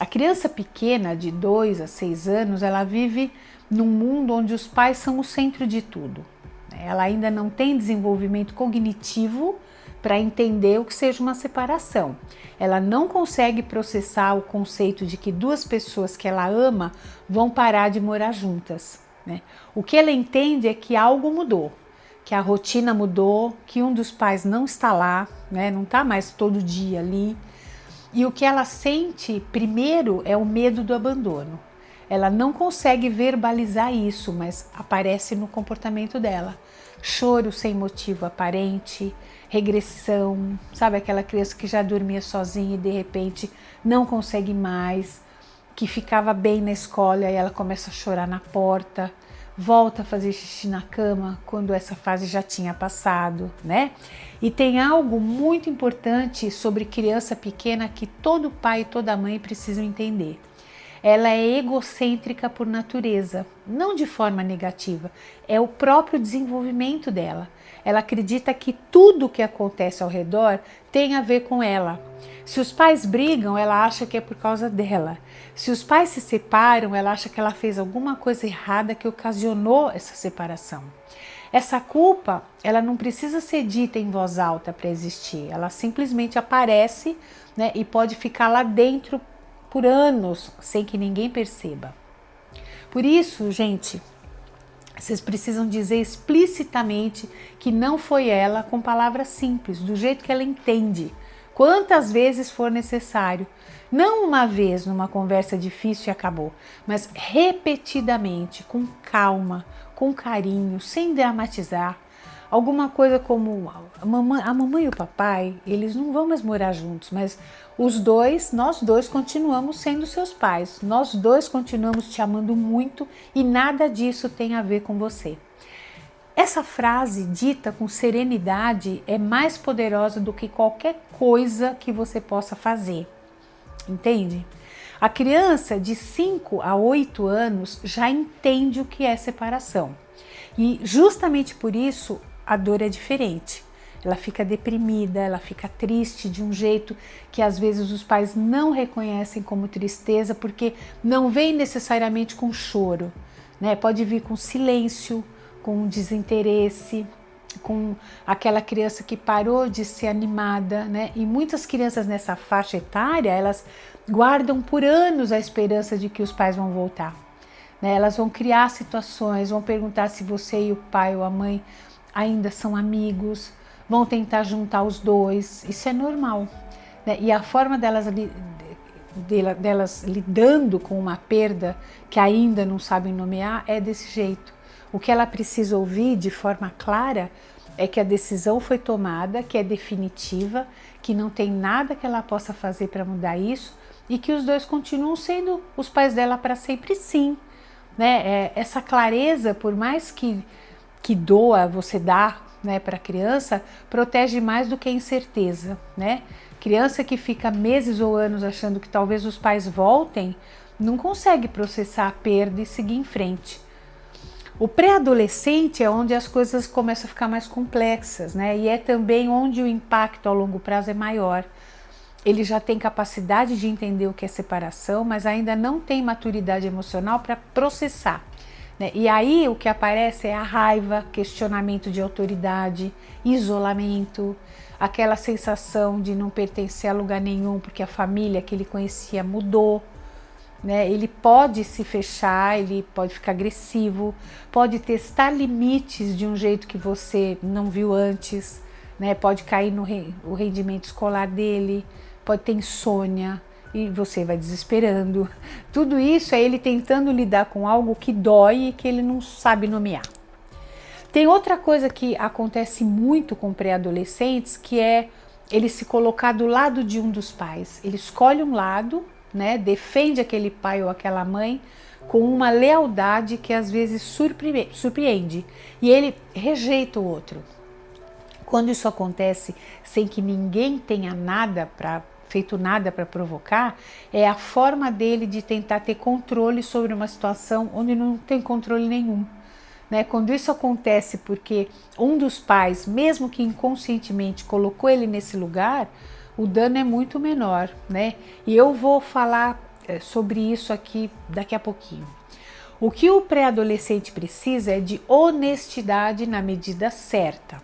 A criança pequena, de 2 a 6 anos, ela vive num mundo onde os pais são o centro de tudo. Ela ainda não tem desenvolvimento cognitivo para entender o que seja uma separação. Ela não consegue processar o conceito de que duas pessoas que ela ama vão parar de morar juntas, né? O que ela entende é que algo mudou, que a rotina mudou, que um dos pais não está lá, né? Não está mais todo dia ali. E o que ela sente primeiro é o medo do abandono. Ela não consegue verbalizar isso, mas aparece no comportamento dela. Choro sem motivo aparente, regressão, sabe aquela criança que já dormia sozinha e de repente não consegue mais, que ficava bem na escola e ela começa a chorar na porta, volta a fazer xixi na cama quando essa fase já tinha passado, né? E tem algo muito importante sobre criança pequena que todo pai e toda mãe precisam entender. Ela é egocêntrica por natureza, não de forma negativa, é o próprio desenvolvimento dela. Ela acredita que tudo que acontece ao redor tem a ver com ela. Se os pais brigam, ela acha que é por causa dela. Se os pais se separam, ela acha que ela fez alguma coisa errada que ocasionou essa separação. Essa culpa, ela não precisa ser dita em voz alta para existir, ela simplesmente aparece, né, e pode ficar lá dentro por anos sem que ninguém perceba. Por isso, gente, vocês precisam dizer explicitamente que não foi ela, com palavras simples, do jeito que ela entende, quantas vezes for necessário. Não uma vez numa conversa difícil e acabou, mas repetidamente, com calma, com carinho, sem dramatizar. Alguma coisa como a mamãe e o papai, eles não vão mais morar juntos, mas nós dois continuamos sendo seus pais, nós dois continuamos te amando muito e nada disso tem a ver com você. Essa frase dita com serenidade é mais poderosa do que qualquer coisa que você possa fazer, entende? A criança de 5 a 8 anos já entende o que é separação e justamente por isso a dor é diferente. Ela fica deprimida, ela fica triste de um jeito que às vezes os pais não reconhecem como tristeza, porque não vem necessariamente com choro, né? Pode vir com silêncio, com desinteresse, com aquela criança que parou de ser animada, né? E muitas crianças nessa faixa etária, elas guardam por anos a esperança de que os pais vão voltar, né? Elas vão criar situações, vão perguntar se você e o pai ou a mãe ainda são amigos, vão tentar juntar os dois, isso é normal, né? E a forma delas lidando com uma perda que ainda não sabem nomear é desse jeito. O que ela precisa ouvir de forma clara é que a decisão foi tomada, que é definitiva, que não tem nada que ela possa fazer para mudar isso e que os dois continuam sendo os pais dela para sempre, sim, né? Essa clareza, por mais que doa você dar, né, para a criança, protege mais do que a incerteza, né? Criança que fica meses ou anos achando que talvez os pais voltem, não consegue processar a perda e seguir em frente. O pré-adolescente é onde as coisas começam a ficar mais complexas, né? E é também onde o impacto a longo prazo é maior. Ele já tem capacidade de entender o que é separação, mas ainda não tem maturidade emocional para processar. E aí o que aparece é a raiva, questionamento de autoridade, isolamento, aquela sensação de não pertencer a lugar nenhum porque a família que ele conhecia mudou, né? Ele pode se fechar, ele pode ficar agressivo, pode testar limites de um jeito que você não viu antes, né? Pode cair no o rendimento escolar dele, pode ter insônia, e você vai desesperando. Tudo isso é ele tentando lidar com algo que dói e que ele não sabe nomear. Tem outra coisa que acontece muito com pré-adolescentes, que é ele se colocar do lado de um dos pais. Ele escolhe um lado, né, defende aquele pai ou aquela mãe com uma lealdade que às vezes surpreende e ele rejeita o outro. Quando isso acontece sem que ninguém tenha feito nada para provocar, é a forma dele de tentar ter controle sobre uma situação onde não tem controle nenhum, né? Quando isso acontece porque um dos pais, mesmo que inconscientemente, colocou ele nesse lugar, o dano é muito menor, né? E eu vou falar sobre isso aqui daqui a pouquinho. O que o pré-adolescente precisa é de honestidade na medida certa.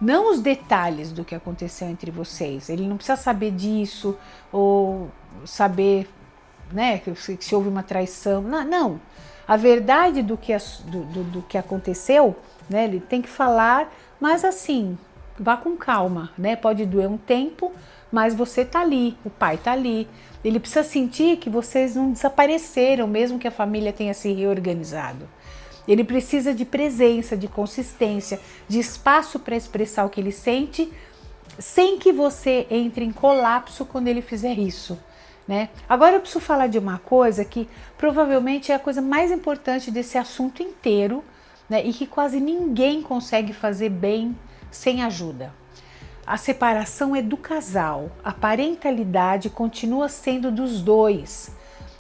Não os detalhes do que aconteceu entre vocês. Ele não precisa saber disso ou saber, né, se houve uma traição. Não, não. A verdade do que aconteceu, né, ele tem que falar, mas assim, vá com calma, né? Pode doer um tempo, mas você tá ali, o pai tá ali. Ele precisa sentir que vocês não desapareceram, mesmo que a família tenha se reorganizado. Ele precisa de presença, de consistência, de espaço para expressar o que ele sente, sem que você entre em colapso quando ele fizer isso, né? Agora eu preciso falar de uma coisa que provavelmente é a coisa mais importante desse assunto inteiro, né? E que quase ninguém consegue fazer bem sem ajuda. A separação é do casal, a parentalidade continua sendo dos dois.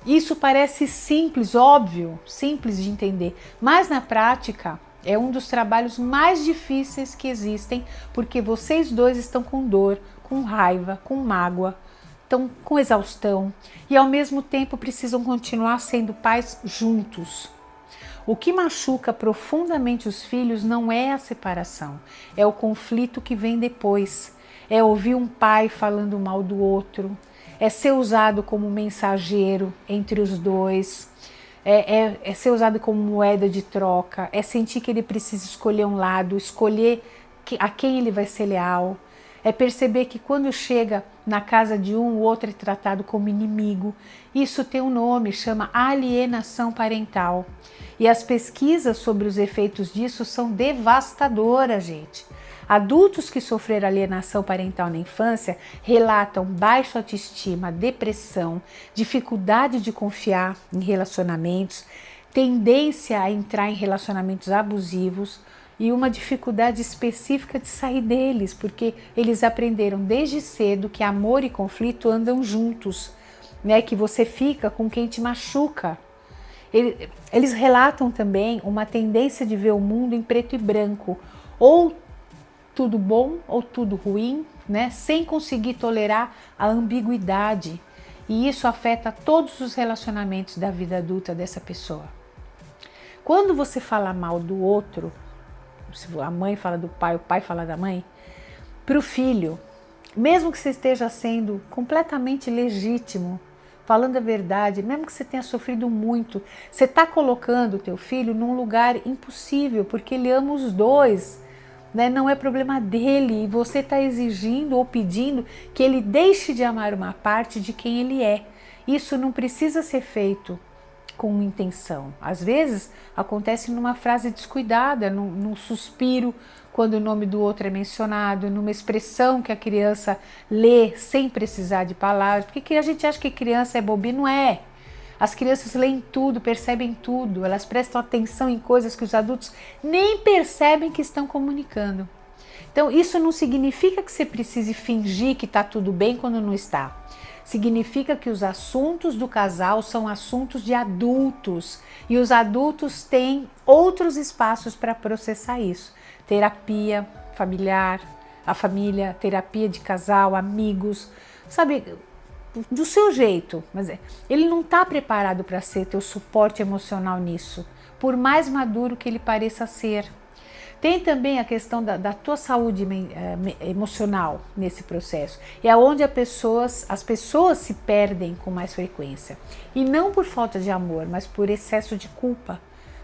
Isso parece simples, óbvio, simples de entender, mas na prática é um dos trabalhos mais difíceis que existem, porque vocês dois estão com dor, com raiva, com mágoa, estão com exaustão e ao mesmo tempo precisam continuar sendo pais juntos. O que machuca profundamente os filhos não é a separação, é o conflito que vem depois, é ouvir um pai falando mal do outro, é ser usado como mensageiro entre os dois, é ser usado como moeda de troca, é sentir que ele precisa escolher um lado, escolher a quem ele vai ser leal, é perceber que quando chega na casa de um, o outro é tratado como inimigo. Isso tem um nome, chama alienação parental. E as pesquisas sobre os efeitos disso são devastadoras, gente. Adultos que sofreram alienação parental na infância relatam baixa autoestima, depressão, dificuldade de confiar em relacionamentos, tendência a entrar em relacionamentos abusivos e uma dificuldade específica de sair deles, porque eles aprenderam desde cedo que amor e conflito andam juntos, né? Que você fica com quem te machuca. Eles relatam também uma tendência de ver o mundo em preto e branco, ou tudo bom ou tudo ruim, né? Sem conseguir tolerar a ambiguidade. E isso afeta todos os relacionamentos da vida adulta dessa pessoa. Quando você fala mal do outro, se a mãe fala do pai, o pai fala da mãe, para o filho, mesmo que você esteja sendo completamente legítimo, falando a verdade, mesmo que você tenha sofrido muito, você está colocando o teu filho num lugar impossível, porque ele ama os dois, né? Não é problema dele, e você está exigindo ou pedindo que ele deixe de amar uma parte de quem ele é. Isso não precisa ser feito com intenção. Às vezes acontece numa frase descuidada, num suspiro, quando o nome do outro é mencionado, numa expressão que a criança lê sem precisar de palavras, porque a gente acha que criança é bobinha, não é. As crianças leem tudo, percebem tudo, elas prestam atenção em coisas que os adultos nem percebem que estão comunicando. Então isso não significa que você precise fingir que está tudo bem quando não está. Significa que os assuntos do casal são assuntos de adultos e os adultos têm outros espaços para processar isso. Terapia familiar, a família, terapia de casal, amigos, sabe, do seu jeito. Mas ele não está preparado para ser teu suporte emocional nisso, por mais maduro que ele pareça ser. Tem também a questão da tua saúde emocional nesse processo. É onde as pessoas se perdem com mais frequência. E não por falta de amor, mas por excesso de culpa.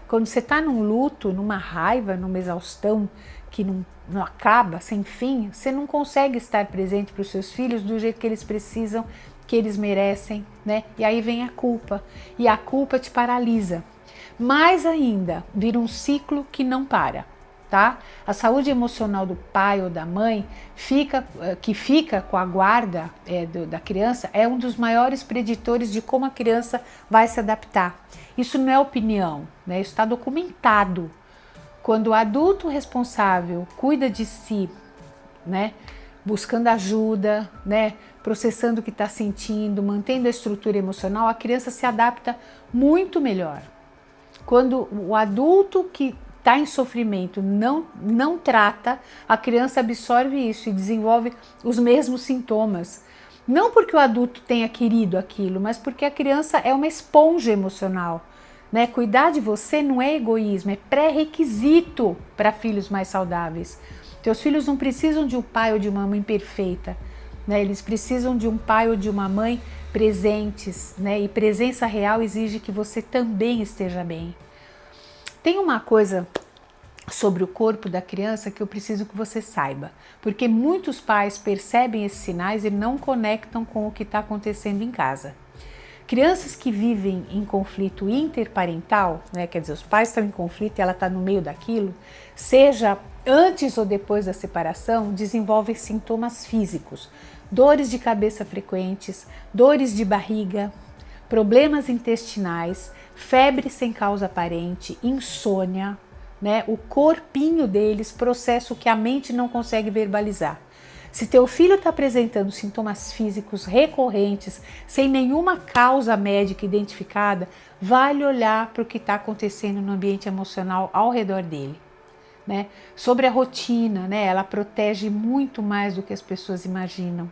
Quando você está num luto, numa raiva, numa exaustão que não acaba, sem fim, você não consegue estar presente para os seus filhos do jeito que eles precisam, que eles merecem, né? E aí vem a culpa. E a culpa te paralisa. Mais ainda, vira um ciclo que não para. Tá? A saúde emocional do pai ou da mãe que fica com a guarda da criança é um dos maiores preditores de como a criança vai se adaptar. Isso não é opinião, né? Isso está documentado. Quando o adulto responsável cuida de si, né? Buscando ajuda, né? Processando o que está sentindo, mantendo a estrutura emocional, a criança se adapta muito melhor. Quando o adulto que está em sofrimento não trata, a criança absorve isso e desenvolve os mesmos sintomas. Não porque o adulto tenha querido aquilo, mas porque a criança é uma esponja emocional. Né? Cuidar de você não é egoísmo, é pré-requisito para filhos mais saudáveis. Teus filhos não precisam de um pai ou de uma mãe perfeita, né? Eles precisam de um pai ou de uma mãe presentes, né? E presença real exige que você também esteja bem. Tem uma coisa sobre o corpo da criança que eu preciso que você saiba, porque muitos pais percebem esses sinais e não conectam com o que está acontecendo em casa. Crianças que vivem em conflito interparental, né, quer dizer, os pais estão em conflito e ela está no meio daquilo, seja antes ou depois da separação, desenvolvem sintomas físicos, dores de cabeça frequentes, dores de barriga, problemas intestinais, febre sem causa aparente, insônia, né? O corpinho deles processa o que a mente não consegue verbalizar. Se teu filho está apresentando sintomas físicos recorrentes, sem nenhuma causa médica identificada, vale olhar para o que está acontecendo no ambiente emocional ao redor dele. Né? Sobre a rotina, né? Ela protege muito mais do que as pessoas imaginam.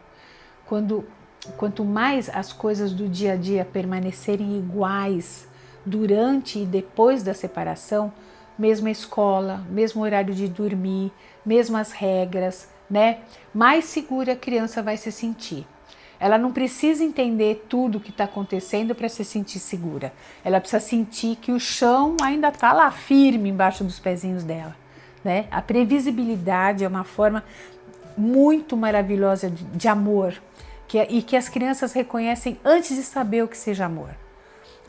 Quanto mais as coisas do dia a dia permanecerem iguais durante e depois da separação, mesma escola, mesmo horário de dormir, mesmas regras, né? Mais segura a criança vai se sentir. Ela não precisa entender tudo o que está acontecendo para se sentir segura. Ela precisa sentir que o chão ainda está lá firme embaixo dos pezinhos dela. Né? A previsibilidade é uma forma muito maravilhosa de amor e que as crianças reconhecem antes de saber o que seja amor.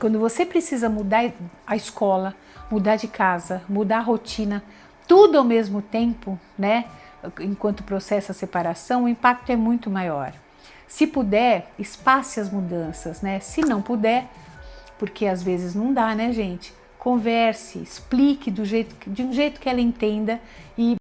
Quando você precisa mudar a escola, mudar de casa, mudar a rotina, tudo ao mesmo tempo, né? Enquanto processa a separação, o impacto é muito maior. Se puder, espace as mudanças, né? Se não puder, porque às vezes não dá, né, gente? Converse, explique de um jeito que ela entenda e